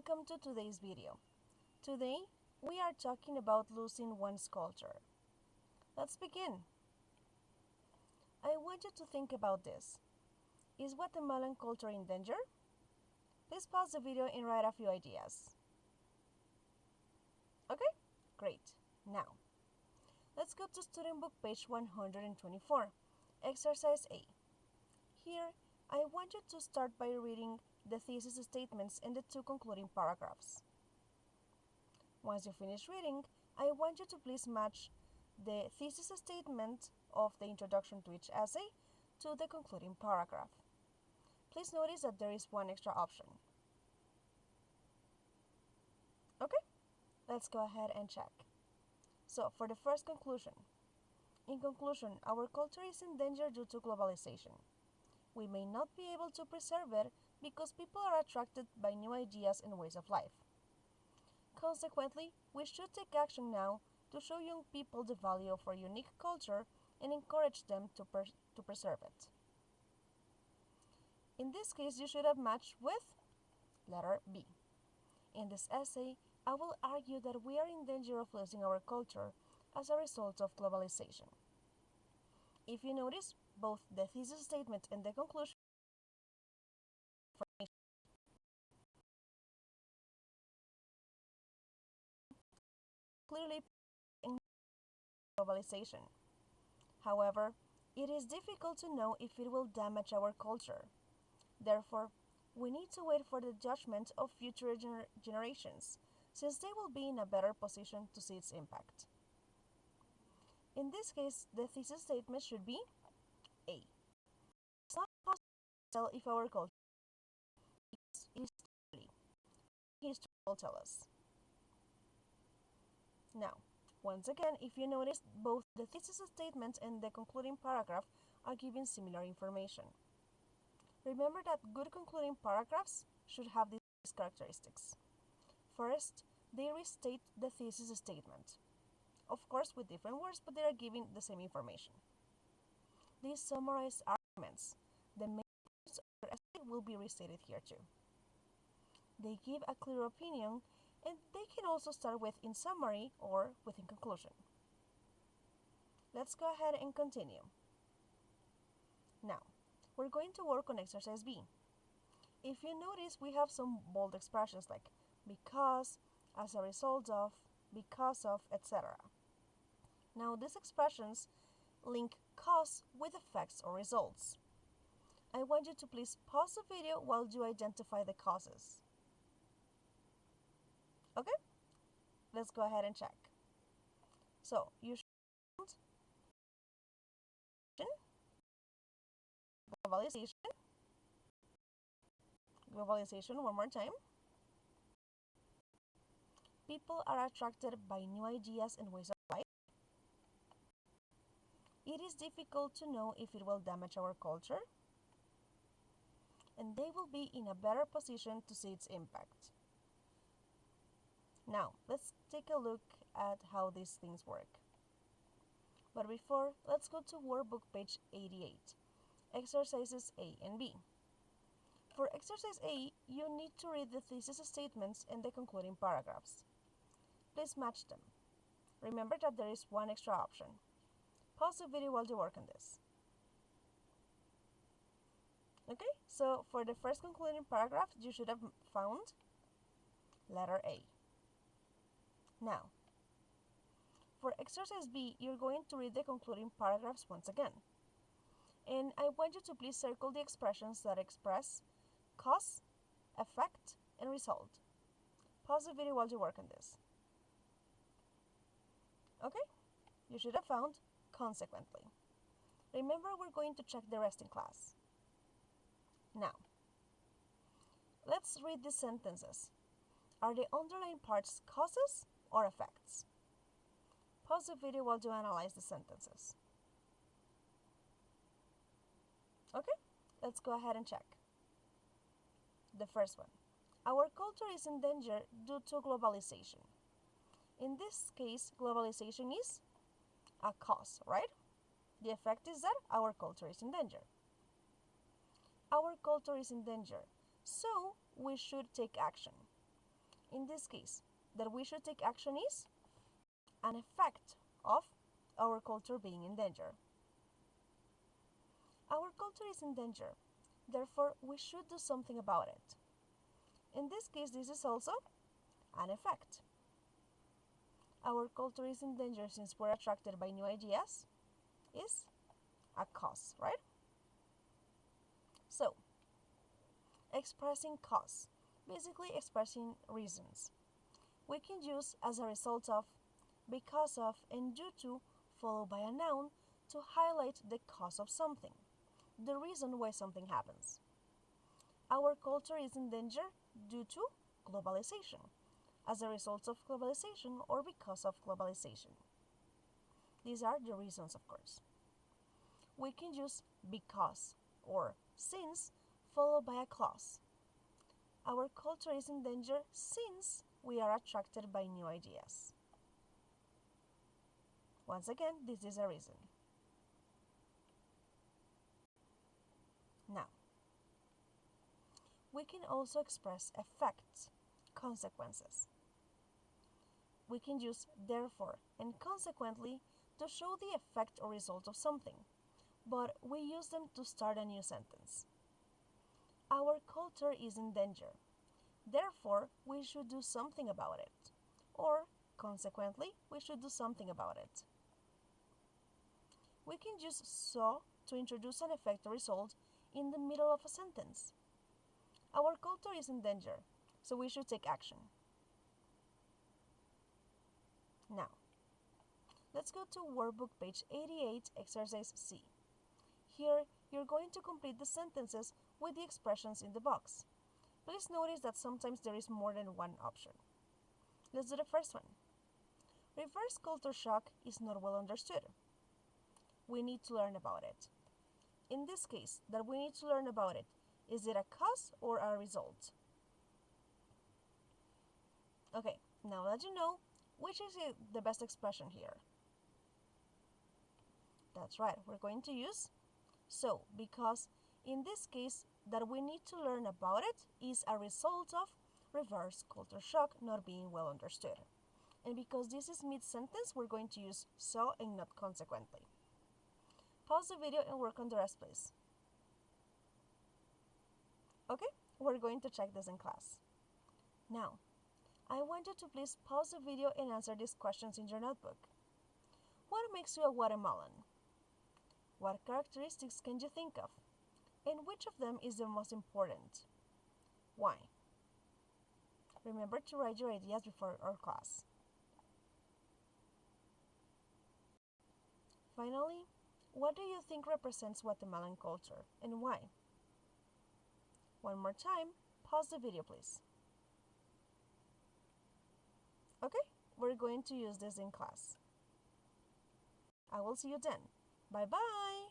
Welcome to today's video. Today, we are talking about losing one's culture. Let's begin. I want you to think about this. Is Guatemalan culture in danger? Please pause the video and write a few ideas. Okay, great. Now, let's go to student book page 124, exercise A. Here, I want you to start by reading the thesis statements and the two concluding paragraphs. Once you finish reading, I want you to please match the thesis statement of the introduction to each essay to the concluding paragraph. Please notice that there is one extra option. Okay, let's go ahead and check. So, for the first conclusion. In conclusion, our culture is in danger due to globalization. We may not be able to preserve it because people are attracted by new ideas and ways of life. Consequently, we should take action now to show young people the value of our unique culture and encourage them to preserve it. In this case, you should have matched with letter B. In this essay, I will argue that we are in danger of losing our culture as a result of globalization. If you notice, both the thesis statement and the conclusion clearly in globalization. However, it is difficult to know if it will damage our culture. Therefore, we need to wait for the judgment of future generations, since they will be in a better position to see its impact. In this case, the thesis statement should be A. It's not possible to tell if our culture is history will tell us. Now, once again, if you notice, both the thesis statement and the concluding paragraph are giving similar information. Remember that good concluding paragraphs should have these characteristics. First, they restate the thesis statement. Of course, with different words, but they are giving the same information. These summarize arguments. The main points of your essay will be restated here too. They give a clear opinion, and they can also start with in summary or with in conclusion. Let's go ahead and continue. Now, we're going to work on exercise B. If you notice, we have some bold expressions like because, as a result of, because of, etc. Now, these expressions link cause with effects or results. I want you to please pause the video while you identify the causes. Okay? Let's go ahead and check. So, you should globalization one more time. People are attracted by new ideas and ways of life. It is difficult to know if it will damage our culture, and they will be in a better position to see its impact. Now, let's take a look at how these things work. But before, let's go to workbook page 88, exercises A and B. For exercise A, you need to read the thesis statements and the concluding paragraphs. Please match them. Remember that there is one extra option. Pause the video while you work on this. Okay, so for the first concluding paragraph, you should have found letter A. Now, for exercise B, you're going to read the concluding paragraphs once again. And I want you to please circle the expressions that express cause, effect, and result. Pause the video while you work on this. Okay, you should have found consequently. Remember, we're going to check the rest in class. Now, let's read the sentences. Are the underlying parts causes or effects? Pause the video while you analyze the sentences. Okay, let's go ahead and check. The first one. Our culture is in danger due to globalization. In this case, globalization is a cause, right? The effect is that our culture is in danger. Our culture is in danger, so we should take action. in this case that we should take action is an effect of our culture being in danger. Our culture is in danger, therefore we should do something about it. In this case, this is also an effect. Our culture is in danger since we're attracted by new ideas is a cause, right? So, expressing cause, basically expressing reasons. We can use as a result of, because of, and due to, followed by a noun to highlight the cause of something, the reason why something happens. Our culture is in danger due to globalization, as a result of globalization or because of globalization. These are the reasons, of course. We can use because or since followed by a clause. Our culture is in danger since we are attracted by new ideas. Once again, this is a reason. Now, we can also express effects, consequences. We can use therefore and consequently to show the effect or result of something, but we use them to start a new sentence. Our culture is in danger, therefore we should do something about it, or consequently we should do something about it. We can use so to introduce an effect or result in the middle of a sentence. Our culture is in danger, so we should take action. Now, let's go to workbook page 88, exercise C. Here, you're going to complete the sentences with the expressions in the box. Please notice that sometimes there is more than one option. Let's do the first one. Reverse culture shock is not well understood. We need to learn about it. In this case, that we need to learn about it, is it a cause or a result? Okay, now that you know, which is the best expression here? That's right, we're going to use so, because in this case, that we need to learn about it is a result of reverse culture shock not being well understood. And because this is mid-sentence, we're going to use so and not consequently. Pause the video and work on the rest, please. Okay, we're going to check this in class. Now, I want you to please pause the video and answer these questions in your notebook. What makes you a watermelon? What characteristics can you think of? And which of them is the most important? Why? Remember to write your ideas before our class. Finally, what do you think represents Guatemalan culture and why? One more time, pause the video please. Okay, we're going to use this in class. I will see you then. Bye-bye!